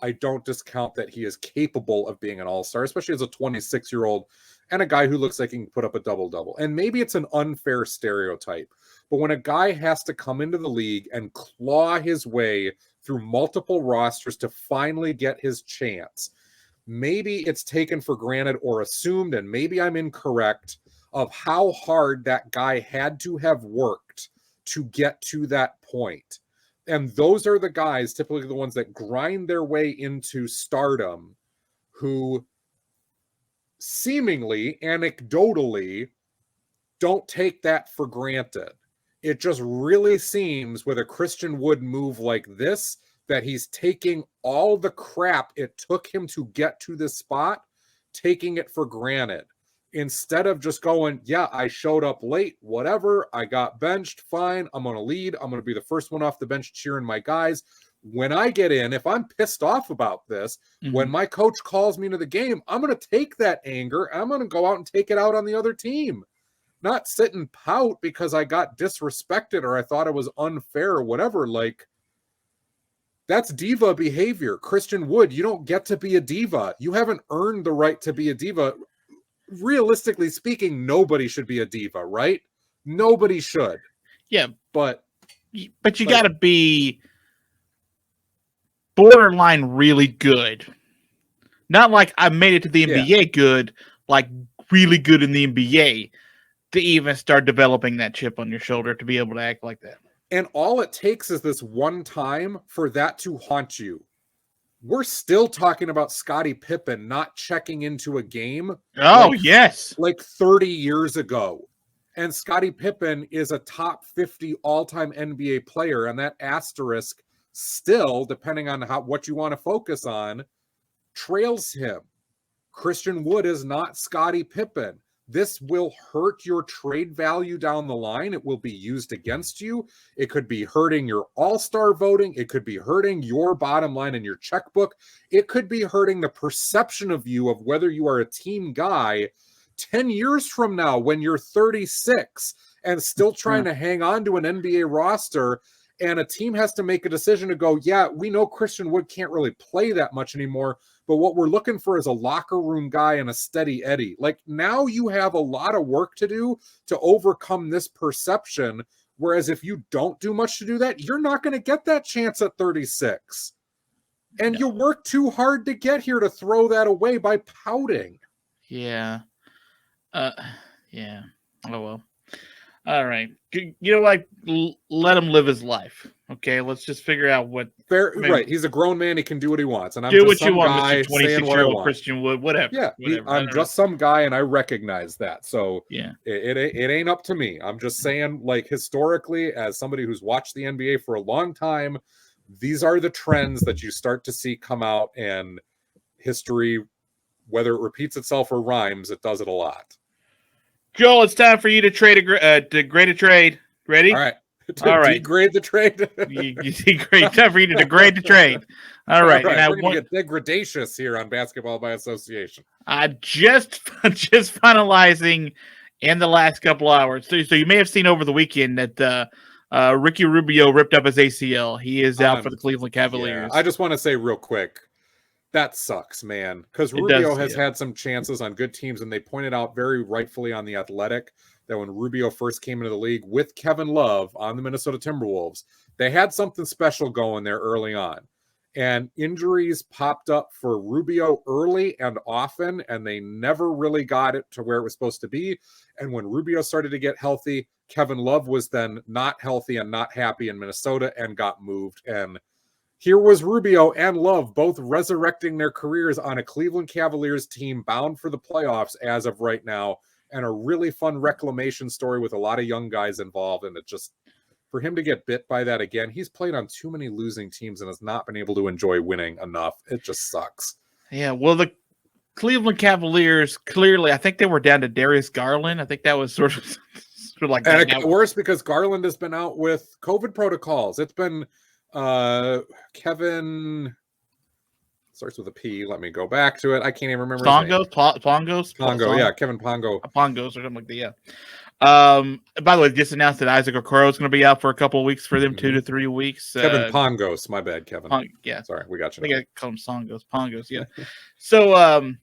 I don't discount that he is capable of being an all-star, especially as a 26-year-old and a guy who looks like he can put up a double-double. And maybe it's an unfair stereotype, but when a guy has to come into the league and claw his way through multiple rosters to finally get his chance, maybe it's taken for granted or assumed, and maybe I'm incorrect, of how hard that guy had to have worked to get to that point. And those are the guys, typically the ones that grind their way into stardom, who seemingly, anecdotally, don't take that for granted. It just really seems with a Christian Wood move like this that he's taking all the crap it took him to get to this spot, taking it for granted. Instead of just going, yeah, I showed up late, whatever, I got benched, fine, I'm going to lead, I'm going to be the first one off the bench cheering my guys. When I get in, if I'm pissed off about this, when my coach calls me into the game, I'm going to take that anger, I'm going to go out and take it out on the other team. Not sit and pout because I got disrespected or I thought it was unfair or whatever. Like, that's diva behavior. Christian Wood, you don't get to be a diva. You haven't earned the right to be a diva. Realistically speaking, nobody should be a diva, right? Nobody should. Yeah, but you got to be borderline really good. Not like I made it to the NBA good, like really good in the NBA to even start developing that chip on your shoulder to be able to act like that. And all it takes is this one time for that to haunt you. We're still talking about Scottie Pippen not checking into a game. Yes. Like 30 years ago. And Scottie Pippen is a top 50 all-time NBA player. And that asterisk still, depending on what you want to focus on, trails him. Christian Wood is not Scottie Pippen. This will hurt your trade value down the line. It will be used against you. It could be hurting your all-star voting. It could be hurting your bottom line in your checkbook. It could be hurting the perception of you of whether you are a team guy 10 years from now when you're 36 and still trying to hang on to an NBA roster And a team has to make a decision to go, yeah, we know Christian Wood can't really play that much anymore, but what we're looking for is a locker room guy and a steady Eddie. Like, now you have a lot of work to do to overcome this perception. Whereas if you don't do much to do that, you're not going to get that chance at 36. And you work too hard to get here to throw that away by pouting. Yeah. Yeah. Oh, well. All right. You know, like, let him live his life. Okay, let's just figure out what. Right. He's a grown man. He can do what he wants. And I'm do just what you want, guy Mr. 26-year-old Christian Wood, whatever. Yeah, whatever. I'm just some guy, and I recognize that. So yeah, it ain't up to me. I'm just saying, like, historically, as somebody who's watched the NBA for a long time, these are the trends that you start to see come out, and history, whether it repeats itself or rhymes, it does it a lot. Joel, it's time for you to grade a trade. Ready? All right. All right. Degrade the trade. you degrade. Time for you to degrade the trade. All right. And we're going to get degradatious here on Basketball by Association. Just finalizing in the last couple hours. So you may have seen over the weekend that Ricky Rubio ripped up his ACL. He is out for the Cleveland Cavaliers. Yeah. I just want to say real quick, that sucks, man. Because Rubio has had some chances on good teams, and they pointed out very rightfully on The Athletic that when Rubio first came into the league with Kevin Love on the Minnesota Timberwolves, they had something special going there early on. And injuries popped up for Rubio early and often, and they never really got it to where it was supposed to be. And when Rubio started to get healthy, Kevin Love was then not healthy and not happy in Minnesota and got moved. And here was Rubio and Love both resurrecting their careers on a Cleveland Cavaliers team bound for the playoffs as of right now, and a really fun reclamation story with a lot of young guys involved. And it just, for him to get bit by that again, he's played on too many losing teams and has not been able to enjoy winning enough. It just sucks. Yeah, well, the Cleveland Cavaliers, clearly, I think they were down to Darius Garland. I think that was sort of like that. And it got worse because Garland has been out with COVID protocols. It's been Kevin... starts with a P. Let me go back to it. I can't even remember. Pongo. Yeah, Kevin Pongo. Pongos or something like that. Yeah. By the way, just announced that Isaac Okoro is going to be out for a couple of weeks for them, 2 to 3 weeks. Kevin Pongos. My bad, Kevin. Yeah. Sorry, we got you. I think I call them Songos. Pongos. Yeah. So,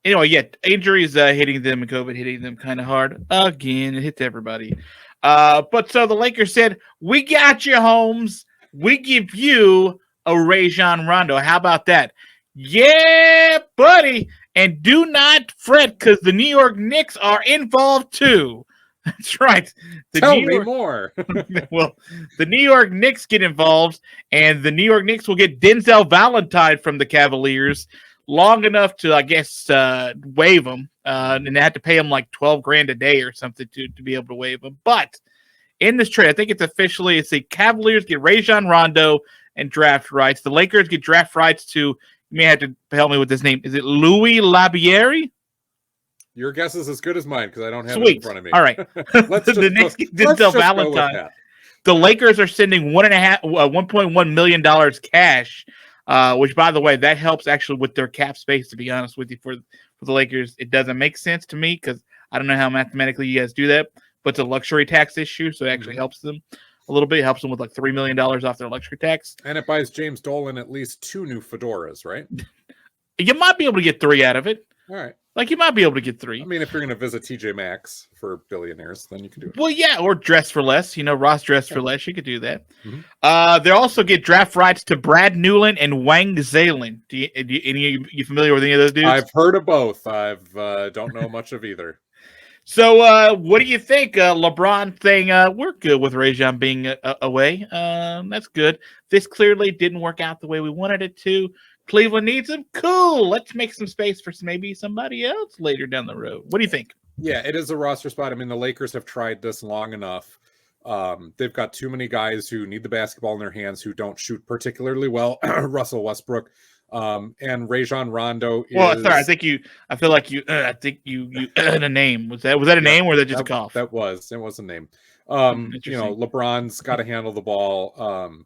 anyway, yeah, injuries hitting them and COVID hitting them kind of hard again. It hits everybody. But so the Lakers said, "We got you, Holmes. We give you a Rajon Rondo. How about that?" Yeah, buddy. And do not fret, because the New York Knicks are involved too. That's right. Tell me more. Well, the New York Knicks get involved, and the New York Knicks will get Denzel Valentine from the Cavaliers long enough to, I guess, waive him. And they have to pay him like $12,000 a day or something to be able to waive him. But in this trade, I think it's the Cavaliers get Rajon Rondo and draft rights. The Lakers get draft rights to, you may have to help me with this name. Is it Louis Labieri? Your guess is as good as mine because I don't have it in front of me. All right. The Knicks get Denzel Valentine. The Lakers are sending $1.1 million cash, which, by the way, that helps actually with their cap space, to be honest with you. For the Lakers, it doesn't make sense to me because I don't know how mathematically you guys do that, but it's a luxury tax issue, so it actually helps them a little bit. It helps them with like $3 million off their luxury tax. And it buys James Dolan at least 2 new fedoras, right? You might be able to get 3 out of it. All right. Like, you might be able to get 3. I mean, if you're going to visit TJ Maxx for billionaires, then you can do it. Well, yeah, or dress for less. You know, Ross dressed for less. You could do that. They also get draft rights to Brad Newland and Wang Zalen. You familiar with any of those dudes? I've heard of both. Don't know much of either. So, what do you think? LeBron saying, we're good with Rajon being away. That's good. This clearly didn't work out the way we wanted it to. Cleveland needs him. Cool. Let's make some space for maybe somebody else later down the road. What do you think? Yeah, it is a roster spot. I mean, the Lakers have tried this long enough. They've got too many guys who need the basketball in their hands who don't shoot particularly well. Russell Westbrook and Rajon Rondo. Well, sorry, I feel like you had a name. Was that a name or was that just a cough? It was a name. LeBron's got to handle the ball.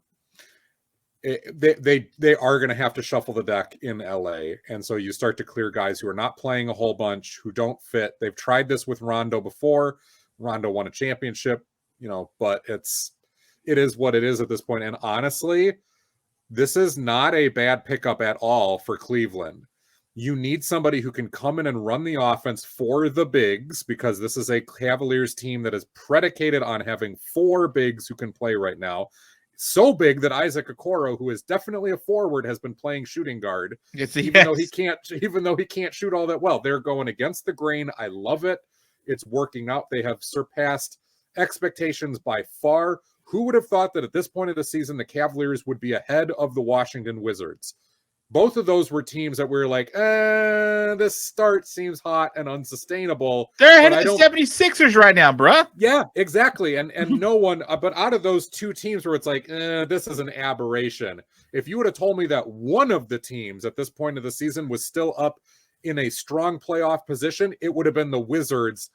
They are going to have to shuffle the deck in LA. And so you start to clear guys who are not playing a whole bunch, who don't fit. They've tried this with Rondo before. Rondo won a championship, but it is what it is at this point. And honestly, this is not a bad pickup at all for Cleveland. You need somebody who can come in and run the offense for the bigs, because this is a Cavaliers team that is predicated on having 4 bigs who can play right now. So big that Isaac Okoro, who is definitely a forward, has been playing shooting guard, even though he can't shoot all that well. They're going against the grain. I love it. It's working out. They have surpassed expectations by far. Who would have thought that at this point of the season, the Cavaliers would be ahead of the Washington Wizards? Both of those were teams that were like, this start seems hot and unsustainable. They're ahead of the 76ers right now, bruh. Yeah, exactly. And no one, but out of those 2 teams where it's like, this is an aberration. If you would have told me that one of the teams at this point of the season was still up in a strong playoff position, it would have been the Wizards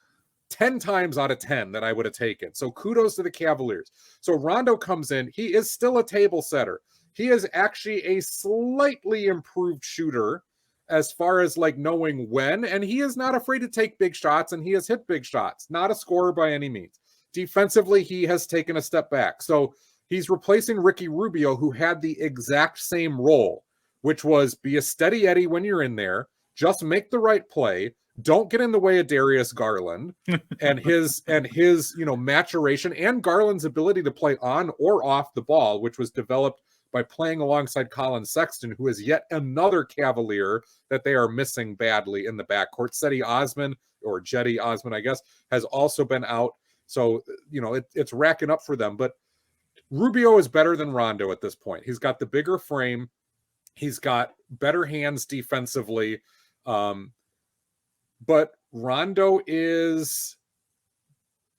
10 times out of 10 that I would have taken. So kudos to the Cavaliers. So Rondo comes in. He is still a table setter. He is actually a slightly improved shooter as far as like knowing when, and he is not afraid to take big shots, and he has hit big shots. Not a scorer by any means. Defensively, he has taken a step back. So he's replacing Ricky Rubio, who had the exact same role, which was be a steady Eddie when you're in there, just make the right play, don't get in the way of Darius Garland and his maturation, and Garland's ability to play on or off the ball, which was developed by playing alongside Colin Sexton, who is yet another Cavalier that they are missing badly in the backcourt. Giddey Osman, I guess, has also been out. So, it's racking up for them. But Rubio is better than Rondo at this point. He's got the bigger frame. He's got better hands defensively. But Rondo is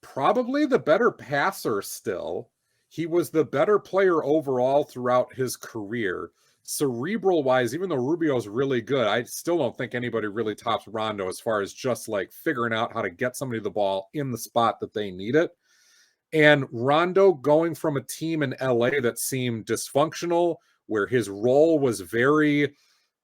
probably the better passer still. He was the better player overall throughout his career. Cerebral wise, even though Rubio's really good, I still don't think anybody really tops Rondo as far as just like figuring out how to get somebody the ball in the spot that they need it. And Rondo going from a team in LA that seemed dysfunctional, where his role was very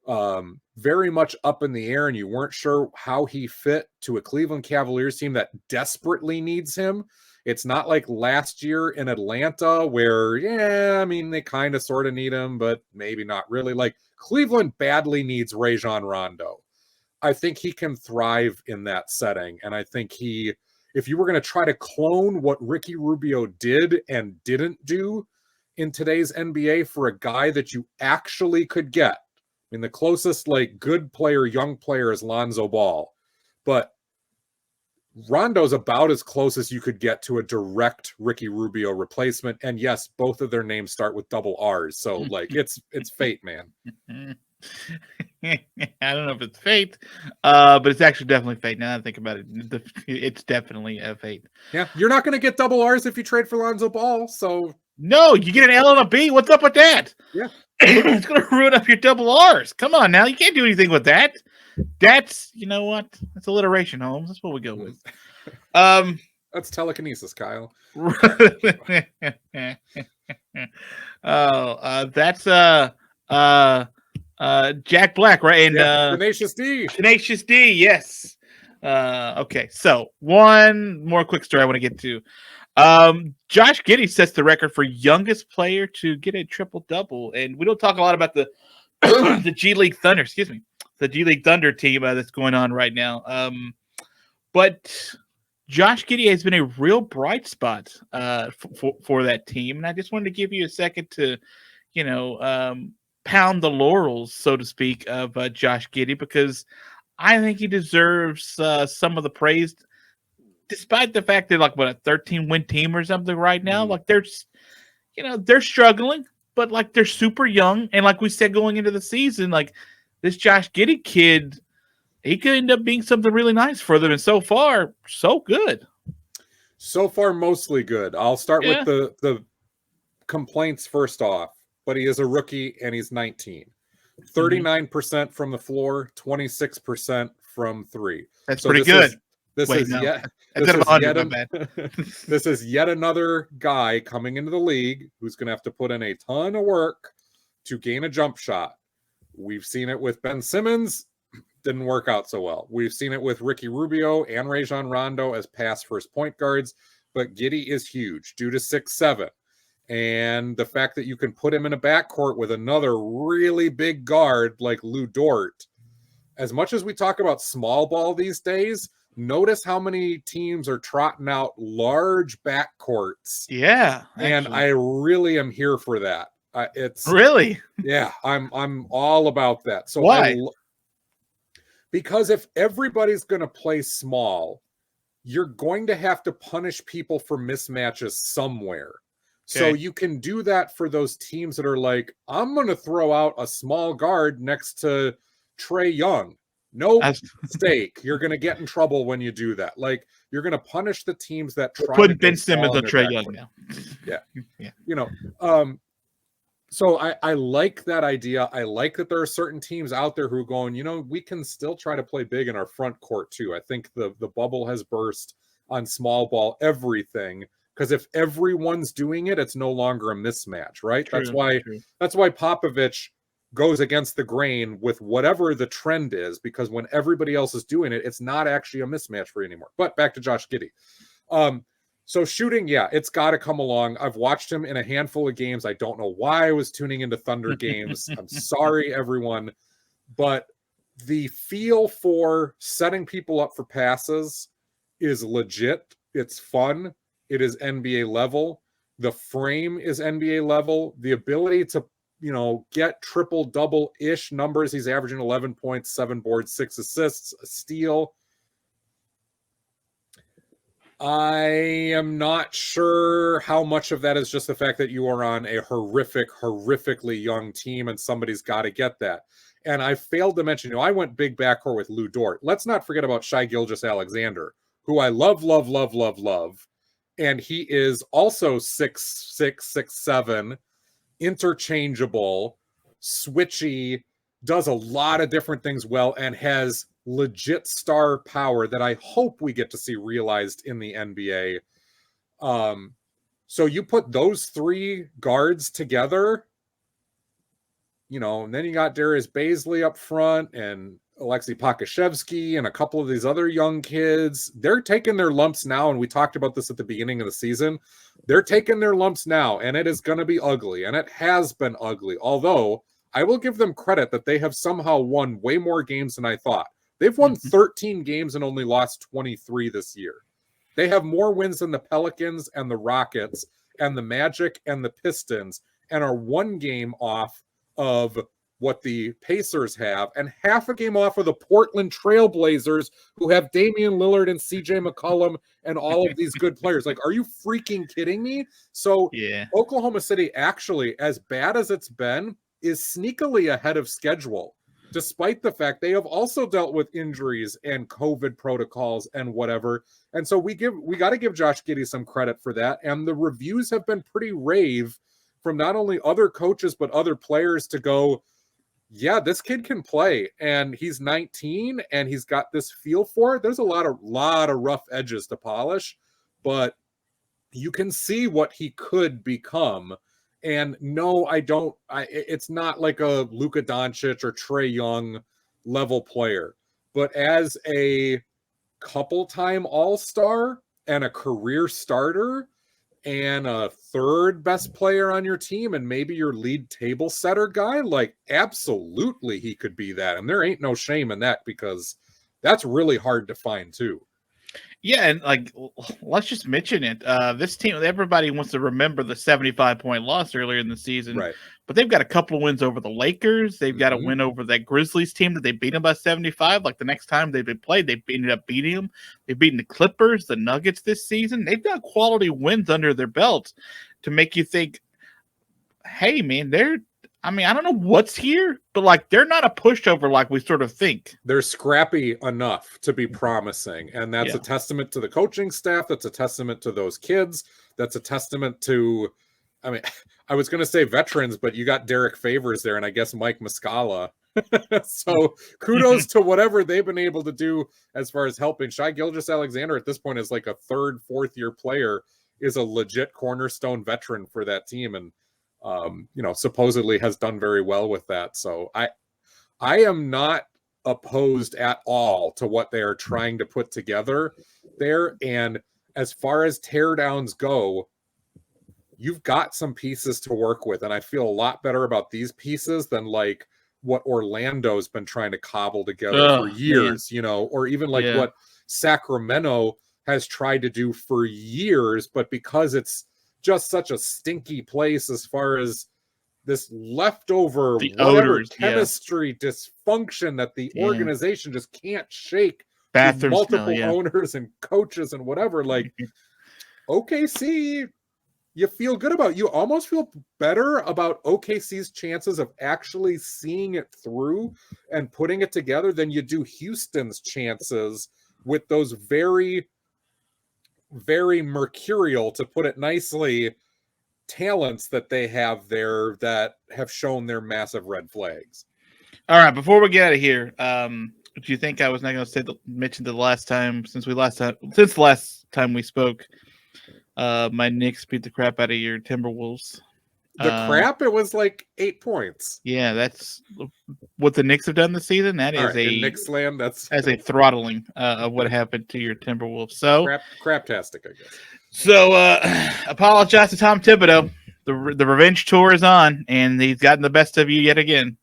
much up in the air and you weren't sure how he fit, to a Cleveland Cavaliers team that desperately needs him. It's not like last year in Atlanta where, they kind of sort of need him, but maybe not really. Like Cleveland badly needs Rajon Rondo. I think he can thrive in that setting. And I think if you were going to try to clone what Ricky Rubio did and didn't do in today's NBA for a guy that you actually could get, the closest like good player, young player is Lonzo Ball, but Rondo's about as close as you could get to a direct Ricky Rubio replacement. And yes, both of their names start with double R's. So like it's fate, man. I don't know if it's fate, but it's actually definitely fate. Now that I think about it, it's definitely a fate. Yeah, you're not going to get double R's if you trade for Lonzo Ball. So no, you get an L and a B. What's up with that? Yeah, it's going to ruin up your double R's. Come on now, you can't do anything with that. That's, you know what? That's alliteration, Holmes. That's what we go with. That's telekinesis, Kyle. That's Jack Black, right? And Tenacious D. Tenacious D, yes. Okay, so one more quick story I want to get to. Josh Giddey sets the record for youngest player to get a triple-double, and we don't talk a lot about the the G League Thunder, excuse me. The G League Thunder team that's going on right now. But Josh Giddey has been a real bright spot for that team. And I just wanted to give you a second to, pound the laurels, so to speak, of Josh Giddey, because I think he deserves some of the praise, despite the fact they're like, a 13-win team or something right now. Like they're struggling, but like they're super young. And like we said, going into the season, like, this Josh Giddey kid, he could end up being something really nice for them. And so far, so good. So far, mostly good. I'll start with the complaints first off. But he is a rookie and he's 19. 39% from the floor, 26% from three. That's so pretty good. This is yet another guy coming into the league who's going to have to put in a ton of work to gain a jump shot. We've seen it with Ben Simmons. Didn't work out so well. We've seen it with Ricky Rubio and Rajon Rondo as pass first point guards, but Giddey is huge due to 6'7". And the fact that you can put him in a backcourt with another really big guard like Lou Dort, as much as we talk about small ball these days, notice how many teams are trotting out large backcourts. Yeah. And I really am here for that. It's really, yeah, I'm all about that. So why? Because if everybody's going to play small, you're going to have to punish people for mismatches somewhere. So Okay. you can do that for those teams that are like, I'm going to throw out a small guard next to Trae Young. No mistake. You're going to get in trouble when you do that. Like, you're going to punish the teams that try Putting to go Ben Simmons small on in Trae their Young backcourt. now. Yeah. You know, so I like that idea. I like that there are certain teams out there who are going, you know, we can still try to play big in our front court too. I think the bubble has burst on small ball everything, because if everyone's doing it, it's no longer a mismatch, right? True, that's why Popovich goes against the grain with whatever the trend is, because when everybody else is doing it, it's not actually a mismatch for you anymore. But back to Josh Giddey. So shooting, yeah, it's got to come along. I've watched him in a handful of games. I don't know why I was tuning into Thunder games. I'm sorry, everyone. But the feel for setting people up for passes is legit. It's fun. It is NBA level. The frame is NBA level. The ability to, you know, get triple double-ish numbers. He's averaging 11 points, 7 boards, 6 assists, a steal. I am not sure how much of that is just the fact that you are on a horrifically young team and somebody's got to get that. And I failed to mention, you know, I went big backcourt with Lou Dort. Let's not forget about Shai Gilgeous-Alexander, who I love. And he is also 6'6", 6'7", interchangeable, switchy, does a lot of different things well, and has legit star power that I hope we get to see realized in the NBA. So you put those three guards together, you know, and then you got Darius Baisley up front and Alexei Pakashevsky and a couple of these other young kids. They're taking their lumps now, and we talked about this at the beginning of the season. They're taking their lumps now, and it is going to be ugly, and it has been ugly. Although I will give them credit that they have somehow won way more games than I thought. They've won 13 games and only lost 23 this year. They have more wins than the Pelicans and the Rockets and the Magic and the Pistons, and are one game off of what the Pacers have, and half a game off of the Portland Trailblazers, who have Damian Lillard and CJ McCollum and all of these good players. Like, are you freaking kidding me? So yeah. Oklahoma City, actually, as bad as it's been, is sneakily ahead of schedule, despite the fact they have also dealt with injuries and COVID protocols and whatever. And so we got to give Josh Giddey some credit for that. And the reviews have been pretty rave from not only other coaches, but other players to go, yeah, this kid can play, and he's 19 and he's got this feel for it. There's a lot of rough edges to polish, but you can see what he could become. And no, it's not like a Luka Doncic or Trae Young level player, but as a couple time all-star and a career starter and a third best player on your team and maybe your lead table setter guy, like, absolutely he could be that. And there ain't no shame in that, because that's really hard to find too. Yeah, and like, let's just mention it. This team, everybody wants to remember the 75-point loss earlier in the season, Right? But they've got a couple of wins over the Lakers. They've got a win over that Grizzlies team that they beat them by 75. Like, the next time they've been played, they ended up beating them. They've beaten the Clippers, the Nuggets this season. They've got quality wins under their belts to make you think, hey, man, I don't know what's here, but like, they're not a pushover like we sort of think. They're scrappy enough to be promising. And that's a testament to the coaching staff. That's a testament to those kids. That's a testament to, I was going to say veterans, but you got Derek Favors there, and I guess Mike Muscala. So kudos to whatever they've been able to do as far as helping. Shai Gilgeous-Alexander at this point is like a third, fourth-year player, is a legit cornerstone veteran for that team, and supposedly has done very well with that. So I am not opposed at all to what they are trying to put together there. And as far as teardowns go, you've got some pieces to work with. And I feel a lot better about these pieces than like what Orlando's been trying to cobble together for years, you know, or even like what Sacramento has tried to do for years. But because it's just such a stinky place as far as this leftover chemistry dysfunction that the organization just can't shake, multiple owners and coaches and whatever, like OKC, you feel good about. You almost feel better about OKC's chances of actually seeing it through and putting it together than you do Houston's chances with those very, very mercurial, to put it nicely, talents that they have there that have shown their massive red flags. All right, before we get out of here, do you think I was not going to mention the last time since the last time we spoke? My Knicks beat the crap out of your Timberwolves. It was like 8 points. Yeah, that's what the Knicks have done this season. That is in Knicks land. That's a throttling of what happened to your Timberwolves. So craptastic, I guess. So apologize to Tom Thibodeau. The revenge tour is on, and he's gotten the best of you yet again.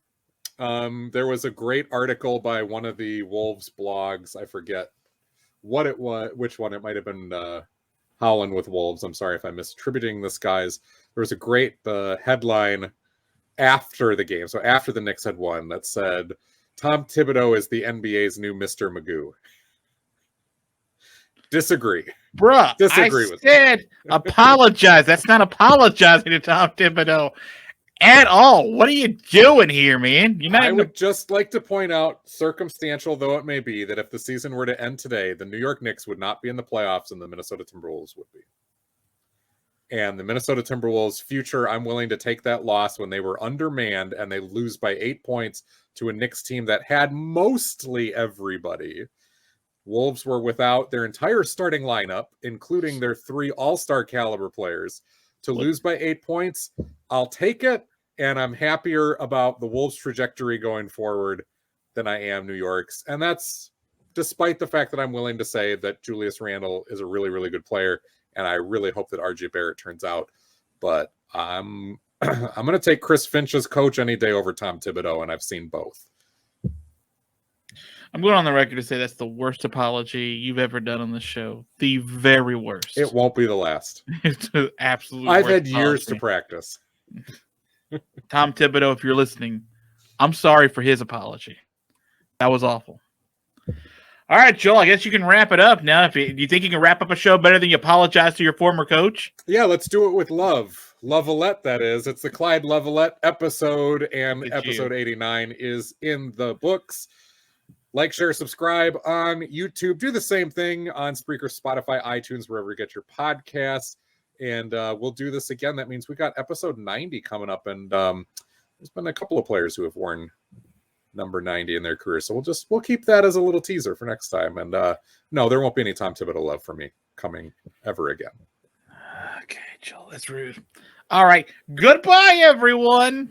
There was a great article by one of the Wolves blogs. I forget what it was, which one. It might have been Howlin' with Wolves. I'm sorry if I'm misattributing this, guys. There was a great headline after the game, so after the Knicks had won, that said, Tom Thibodeau is the NBA's new Mr. Magoo. Disagree. Bruh, I said apologize. That's not apologizing to Tom Thibodeau at all. What are you doing here, man? I would just like to point out, circumstantial though it may be, that if the season were to end today, the New York Knicks would not be in the playoffs and the Minnesota Timberwolves would be. And the Minnesota Timberwolves' future, I'm willing to take that loss when they were undermanned and they lose by 8 points to a Knicks team that had mostly everybody. Wolves were without their entire starting lineup, including their 3 all-star caliber players. To lose by 8 points, I'll take it, and I'm happier about the Wolves' trajectory going forward than I am New York's. And that's despite the fact that I'm willing to say that Julius Randle is a really, really good player, and I really hope that RJ Barrett turns out. But I'm going to take Chris Finch as coach any day over Tom Thibodeau, and I've seen both. I'm going on the record to say that's the worst apology you've ever done on this show. The very worst. It won't be the last. It's the absolute I've worst had years apology. to practice. Tom Thibodeau, if you're listening, I'm sorry for his apology. That was awful. All right, Joel, I guess you can wrap it up now. Do you think you can wrap up a show better than you apologize to your former coach? Yeah, let's do it with love. Lovelette, that is. It's the Clyde Lovelette episode, and episode 89 is in the books. Like, share, subscribe on YouTube. Do the same thing on Spreaker, Spotify, iTunes, wherever you get your podcasts. And we'll do this again. That means we got episode 90 coming up. And there's been a couple of players who have worn number 90 in their career. So we'll keep that as a little teaser for next time. And no, there won't be any Tom Thibodeau love for me coming ever again. Okay, Joel, that's rude. All right. Goodbye, everyone.